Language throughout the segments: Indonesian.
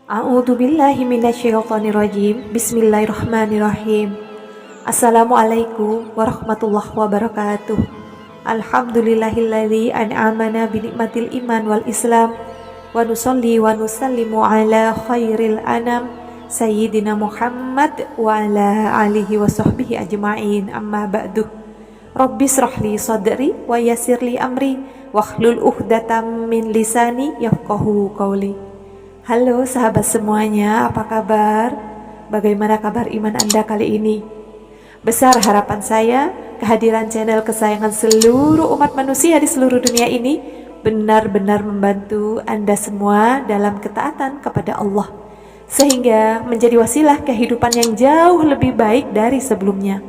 A'udzu billahi minasyaitonir rajim. Bismillahirrahmanirrahim. Assalamualaikum warahmatullahi wabarakatuh. Alhamdulillahilladzi an'amana bi nikmatil iman wal islam wa nusalli wa nusallimu ala khairil anam sayyidina Muhammad wa ala alihi wa sahbihi ajma'in. Amma ba'du. Rabbi shrahli sadri wa yassirli amri wahlul 'uqdatam min lisani yafqahu qawli. Halo sahabat semuanya, apa kabar? Bagaimana kabar iman Anda kali ini? Besar harapan saya, kehadiran channel kesayangan seluruh umat manusia di seluruh dunia ini benar-benar membantu Anda semua dalam ketaatan kepada Allah, sehingga menjadi wasilah kehidupan yang jauh lebih baik dari sebelumnya.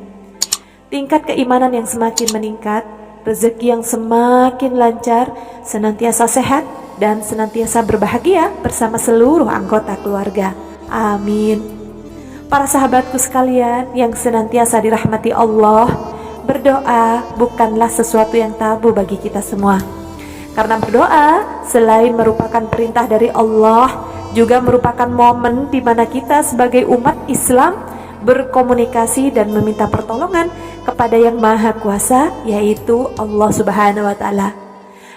Tingkat keimanan yang semakin meningkat, rezeki yang semakin lancar, senantiasa sehat, dan senantiasa berbahagia bersama seluruh anggota keluarga. Amin. Para sahabatku sekalian yang senantiasa dirahmati Allah, berdoa bukanlah sesuatu yang tabu bagi kita semua. Karena berdoa selain merupakan perintah dari Allah, juga merupakan momen di mana kita sebagai umat Islam berkomunikasi dan meminta pertolongan kepada Yang Maha Kuasa, yaitu Allah Subhanahu wa taala.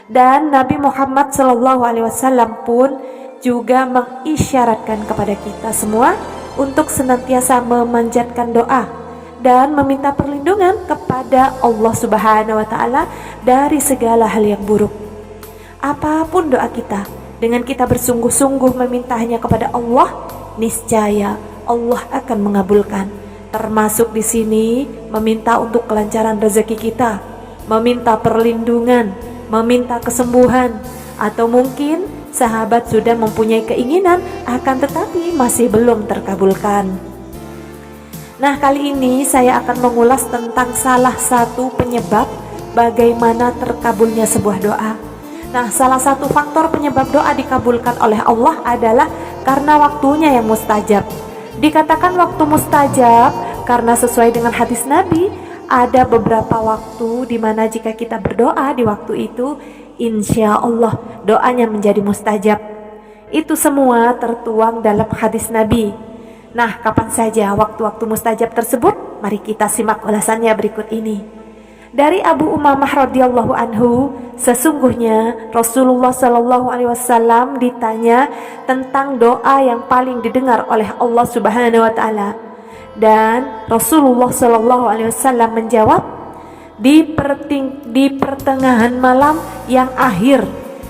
Dan Nabi Muhammad SAW pun juga mengisyaratkan kepada kita semua untuk senantiasa memanjatkan doa dan meminta perlindungan kepada Allah Subhanahu wa taala dari segala hal yang buruk. Apapun doa kita, dengan kita bersungguh-sungguh memintanya kepada Allah, niscaya Allah akan mengabulkan. Termasuk di sini meminta untuk kelancaran rezeki kita, meminta perlindungan, meminta kesembuhan, atau mungkin sahabat sudah mempunyai keinginan akan tetapi masih belum terkabulkan. Nah, kali ini saya akan mengulas tentang salah satu penyebab bagaimana terkabulnya sebuah doa. Nah, salah satu faktor penyebab doa dikabulkan oleh Allah adalah karena waktunya yang mustajab. Dikatakan waktu mustajab karena sesuai dengan hadis Nabi, ada beberapa waktu di mana jika kita berdoa di waktu itu, insya Allah doanya menjadi mustajab. Itu semua tertuang dalam hadis Nabi. Nah, kapan saja waktu-waktu mustajab tersebut? Mari kita simak ulasannya berikut ini. Dari Abu Umamah radhiyallahu anhu, sesungguhnya Rasulullah Shallallahu alaihi wasallam ditanya tentang doa yang paling didengar oleh Allah Subhanahu wa taala. Dan Rasulullah Shallallahu alaihi wasallam menjawab, di pertengahan malam yang akhir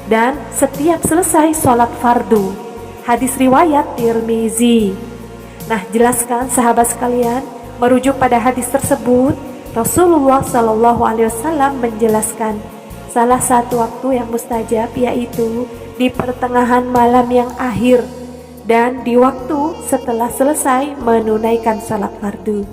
dan setiap selesai sholat fardu. Hadis riwayat Tirmizi. Nah, jelaskan sahabat sekalian, merujuk pada hadis tersebut, Rasulullah Shallallahu alaihi wasallam menjelaskan salah satu waktu yang mustajab yaitu di pertengahan malam yang akhir dan di waktu setelah selesai menunaikan sholat fardu.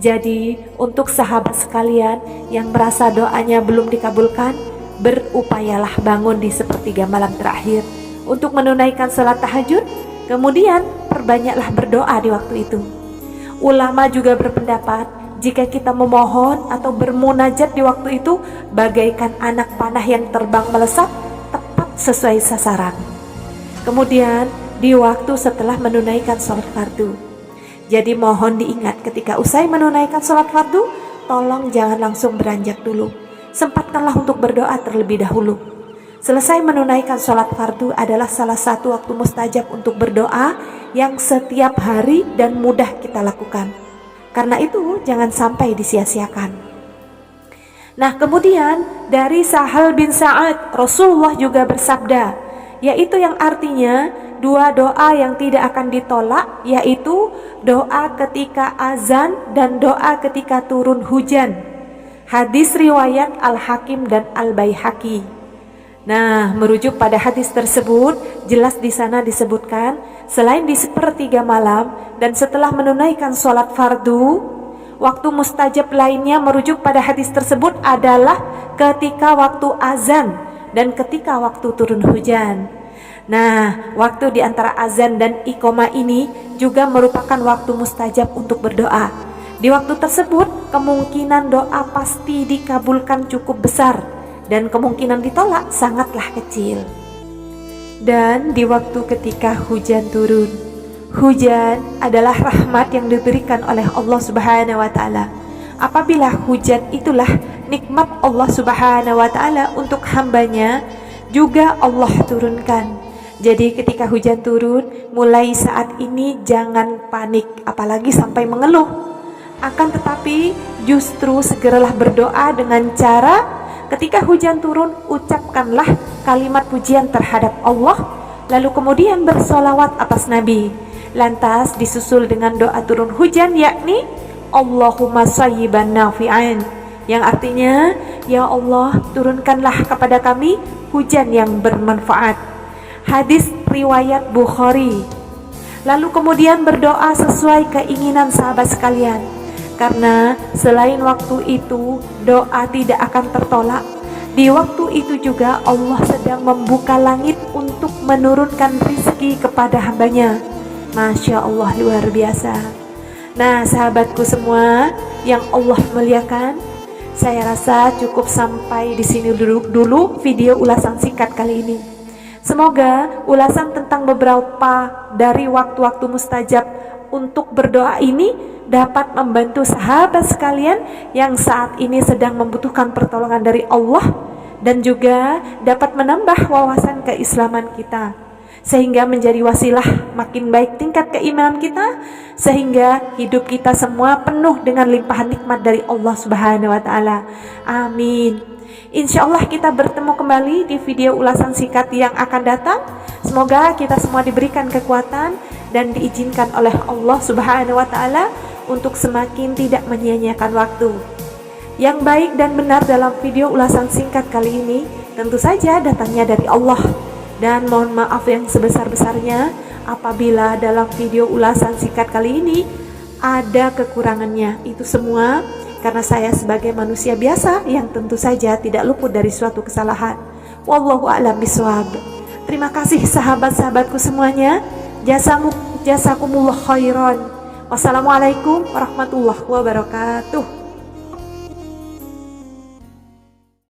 Jadi untuk sahabat sekalian yang merasa doanya belum dikabulkan, berupayalah bangun di sepertiga malam terakhir untuk menunaikan sholat tahajud. Kemudian perbanyaklah berdoa di waktu itu. Ulama juga berpendapat jika kita memohon atau bermunajat di waktu itu bagaikan anak panah yang terbang melesat tepat sesuai sasaran. Kemudian di waktu setelah menunaikan sholat fardu. Jadi mohon diingat ketika usai menunaikan sholat fardu, tolong jangan langsung beranjak dulu. Sempatkanlah untuk berdoa terlebih dahulu. Selesai menunaikan sholat fardu adalah salah satu waktu mustajab untuk berdoa yang setiap hari dan mudah kita lakukan. Karena itu jangan sampai disia-siakan. Nah, kemudian dari Sahal bin Sa'ad, Rasulullah juga bersabda, yaitu yang artinya dua doa yang tidak akan ditolak, yaitu doa ketika azan dan doa ketika turun hujan. Hadis riwayat Al-Hakim dan Al-Baihaqi. Nah, merujuk pada hadis tersebut, jelas di sana disebutkan selain di sepertiga malam dan setelah menunaikan sholat fardu, waktu mustajab lainnya merujuk pada hadis tersebut adalah ketika waktu azan dan ketika waktu turun hujan. Nah, waktu di antara azan dan iqamah ini juga merupakan waktu mustajab untuk berdoa. Di waktu tersebut, kemungkinan doa pasti dikabulkan cukup besar dan kemungkinan ditolak sangatlah kecil. Dan di waktu ketika hujan turun, hujan adalah rahmat yang diberikan oleh Allah Subhanahu wa taala. Apabila hujan itulah nikmat Allah Subhanahu wa taala untuk hambanya, juga Allah turunkan. Jadi ketika hujan turun, mulai saat ini jangan panik, apalagi sampai mengeluh. Akan tetapi justru segeralah berdoa dengan cara ketika hujan turun, ucapkanlah kalimat pujian terhadap Allah, lalu kemudian bersolawat atas Nabi. Lantas disusul dengan doa turun hujan, yakni Allahumma sayyiban nafi'an, yang artinya, ya Allah, turunkanlah kepada kami hujan yang bermanfaat. Hadis riwayat Bukhari. Lalu kemudian berdoa sesuai keinginan sahabat sekalian, karena selain waktu itu doa tidak akan tertolak. Di waktu itu juga Allah sedang membuka langit untuk menurunkan rizki kepada hambanya. Masya Allah, luar biasa. Nah sahabatku semua yang Allah muliakan, saya rasa cukup sampai di sini dulu video ulasan singkat kali ini. Semoga ulasan tentang beberapa dari waktu-waktu mustajab untuk berdoa ini dapat membantu sahabat sekalian yang saat ini sedang membutuhkan pertolongan dari Allah, dan juga dapat menambah wawasan keislaman kita, sehingga menjadi wasilah makin baik tingkat keimanan kita, sehingga hidup kita semua penuh dengan limpahan nikmat dari Allah Subhanahu wa taala. Amin. Insya Allah kita bertemu kembali di video ulasan singkat yang akan datang. Semoga kita semua diberikan kekuatan dan diizinkan oleh Allah Subhanahu wa taala untuk semakin tidak menyia-nyiakan waktu. Yang baik dan benar dalam video ulasan singkat kali ini tentu saja datangnya dari Allah. Dan mohon maaf yang sebesar-besarnya apabila dalam video ulasan singkat kali ini ada kekurangannya. Itu semua karena saya sebagai manusia biasa yang tentu saja tidak luput dari suatu kesalahan. Wallahu a'lam bishawab. Terima kasih sahabat-sahabatku semuanya. Jazakumullah khairan. Wassalamualaikum warahmatullahi wabarakatuh.